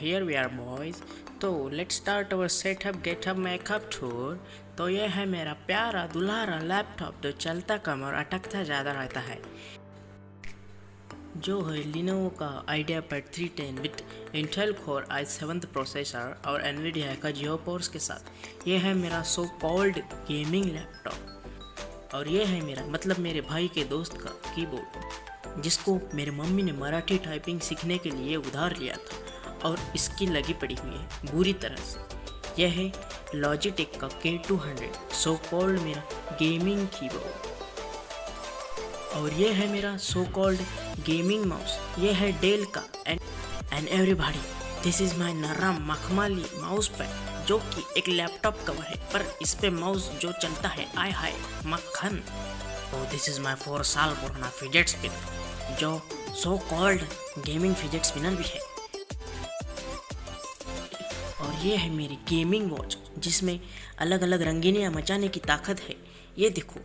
here we are boys. तो let's start our setup GitHub makeup tour. तो ये है मेरा प्यारा दुल्हारा लैपटॉप जो चलता कम और अटकता ज़्यादा रहता है, जो है Lenovo का IdeaPad 310 with Intel Core i7 processor और NVIDIA का GeForce के साथ। ये है मेरा सो कॉल्ड गेमिंग लैपटॉप और ये है मेरा मतलब मेरे भाई के दोस्त का कीबोर्ड, जिसको मेरे मम्मी ने मराठी टाइपिंग सीखने के लिए उधार लिया था और इसकी लगी पड़ी हुई है बुरी तरह से। यह है लॉजिटेक का K200 सो कॉल्ड मेरा गेमिंग कीबोर्ड। और ये है मेरा सो कॉल्ड गेमिंग माउस। ये है डेल का and everybody this is my नरम मखमली माउस पैड, जो कि एक लैपटॉप कवर है पर इस पे माउस जो चलता है आय हाय मक्खन। और दिस इज माय 4 साल पुराना फिजेट स्पिनर, जो so called gaming fidget spinner भी है। और ये है मेरी गेमिंग वॉच, जिसमें अलग अलग रंगीनियां मचाने की ताकत है। ये देखो,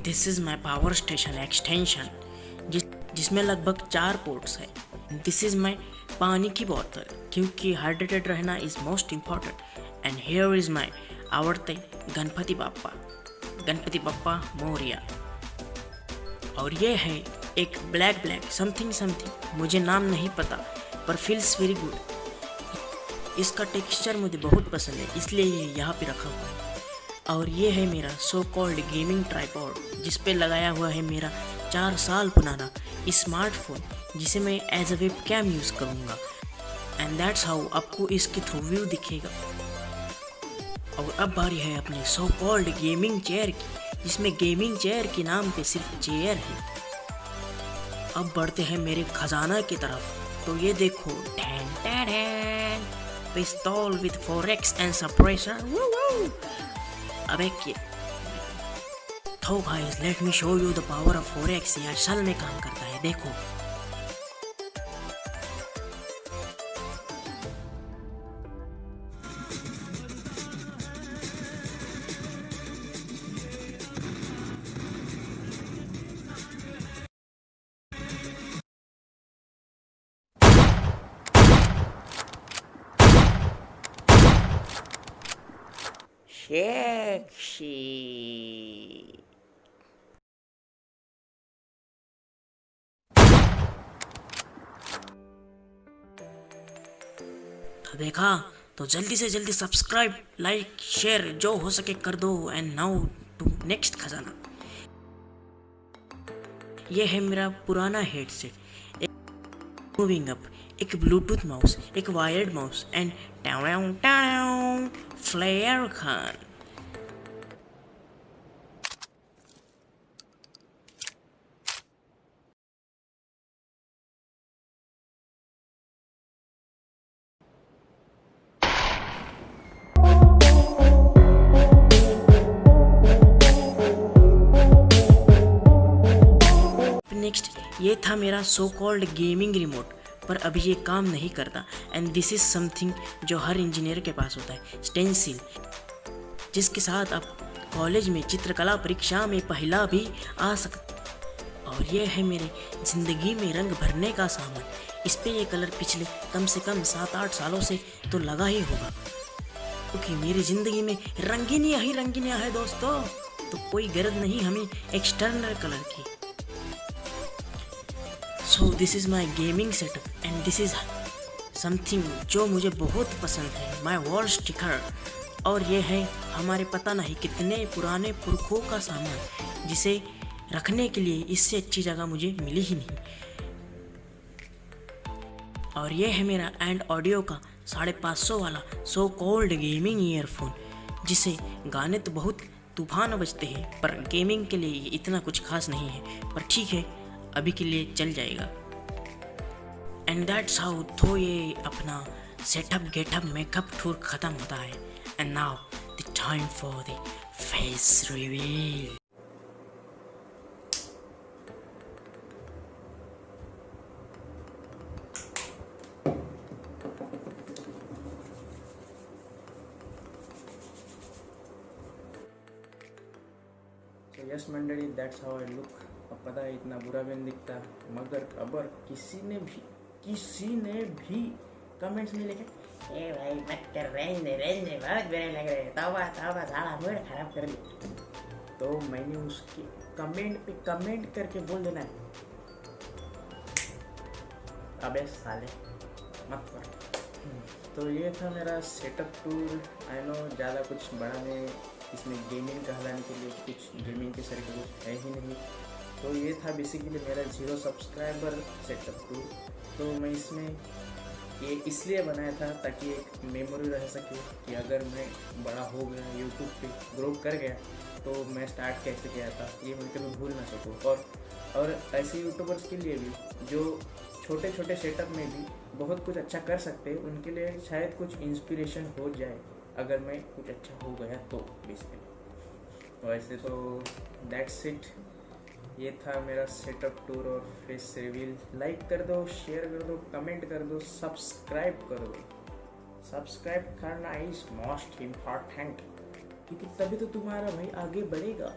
this is my power station extension, जिसमें लगभग 4 पोर्ट्स है। दिस इज माई पानी की बोतल, क्योंकि हाइड्रेटेड रहना is most important. And here is my आवड़ते गणपति बाप्पा मोरिया। और ये है एक ब्लैक समथिंग, मुझे नाम नहीं पता पर फील्स वेरी गुड। इसका टेक्सचर मुझे बहुत पसंद है, इसलिए ये यहाँ पे रखा हुआ है। और ये है मेरा सो कॉल्ड गेमिंग ट्राइपॉड, जिस पे लगाया हुआ है मेरा 4 साल पुराना स्मार्टफोन, जिसे मैं as a webcam use करूँगा। एंड दैट्स हाउ आपको इसकी थ्रू व्यू दिखेगा। और अब बारी है अपने सो कॉल्ड गेमिंग चेयर की, जिसमें गेमिंग चेयर के नाम पे सिर्फ चेयर है। अब बढ़ते हैं मेरे खजाना की तरफ। तो ये देखो, पिस्तौल विद 4x एंड सप्रेसर। अबे क्या, तो guys let me show you the power of 4x। ये असल में काम करता है, देखो। Sexy. तो देखा, तो जल्दी से जल्दी सब्सक्राइब, लाइक, शेयर जो हो सके कर दो। एंड नाउ टू नेक्स्ट खजाना। ये है मेरा पुराना हेडसेट, एक मूविंग अप, एक ब्लूटूथ माउस, एक वायर्ड माउस एंड फ्लेयर खान। नेक्स्ट ये था मेरा सो कॉल्ड गेमिंग रिमोट, पर अभी ये काम नहीं करता। एंड दिस इज समथिंग जो हर इंजीनियर के पास होता है, स्टेंसिल, जिसके साथ आप कॉलेज में चित्रकला परीक्षा में पहला भी आ सकते। और ये है मेरे ज़िंदगी में रंग भरने का सामान। इस पे ये कलर पिछले कम से कम 7-8 सालों से तो लगा ही होगा, क्योंकि मेरी ज़िंदगी में रंगीनियाँ है दोस्तों। तो कोई गरज नहीं हमें एक्सटर्नल कलर की। So this is my gaming setup and this is something जो मुझे बहुत पसंद है, माई वॉल स्टिकर। और ये है हमारे पता नहीं कितने पुराने पुरखों का सामान, जिसे रखने के लिए इससे अच्छी जगह मुझे मिली ही नहीं। और ये है मेरा एंड ऑडियो का 550 वाला सो कॉल्ड गेमिंग ईयरफोन, जिसे गाने तो बहुत तूफान बजते हैं, पर गेमिंग के लिए ये इतना कुछ खास नहीं है, पर ठीक है अभी के लिए चल जाएगा। एंड दैट्स हाउ तो ये अपना सेटअप गेटअप मेकअप टूर खत्म होता है। And now the time for the face reveal. Yes मंडली, दैट्स हाउ आई लुक। अब पता है इतना बुरा भी नहीं दिखता, मगर अबर किसी ने भी कमेंट्स में लिखे ए भाई मत कर, रहने दे बहुत बुरे लग रहे, तौबा तौबा साला मूड खराब कर दी। तो मैंने उसके कमेंट पे कमेंट करके बोल देना है अबे साले मत कर। तो ये था मेरा सेटअप टूर। आई नो ज़्यादा कुछ बड़ा नहीं, इसमें गेमिंग कहलाने के लिए कुछ गेमिंग के सर कुछ है ही नहीं। तो ये था बेसिकली मेरा 0 सब्सक्राइबर सेटअप टूर। तो मैं इसमें ये इसलिए बनाया था ताकि एक मेमोरी रह सके कि अगर मैं बड़ा हो गया, यूट्यूब पे ग्रो कर गया, तो मैं स्टार्ट कैसे किया था ये मैं कभी भूल ना सकूँ। और ऐसे यूट्यूबर्स के लिए भी जो छोटे छोटे सेटअप में भी बहुत कुछ अच्छा कर सकते हैं, उनके लिए शायद कुछ इंस्पिरेशन हो जाए अगर मैं कुछ अच्छा हो गया तो बेसिकली। वैसे तो दैट्स इट, ये था मेरा सेटअप टूर और फेस रिवील। लाइक कर दो, शेयर कर दो, कमेंट कर दो, सब्सक्राइब कर दो। सब्सक्राइब करना इज मोस्ट इम्पॉर्टेंट, क्योंकि तभी तो तुम्हारा भाई आगे बढ़ेगा,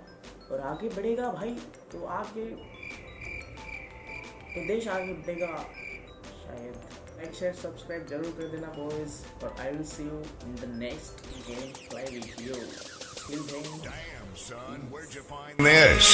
और आगे बढ़ेगा भाई तो आगे तो देश आगे बढ़ेगा शायद। लाइक शेयर सब्सक्राइब जरूर कर देना बॉयज, और I will see you in the next game play video. Damn son, where'd you find this?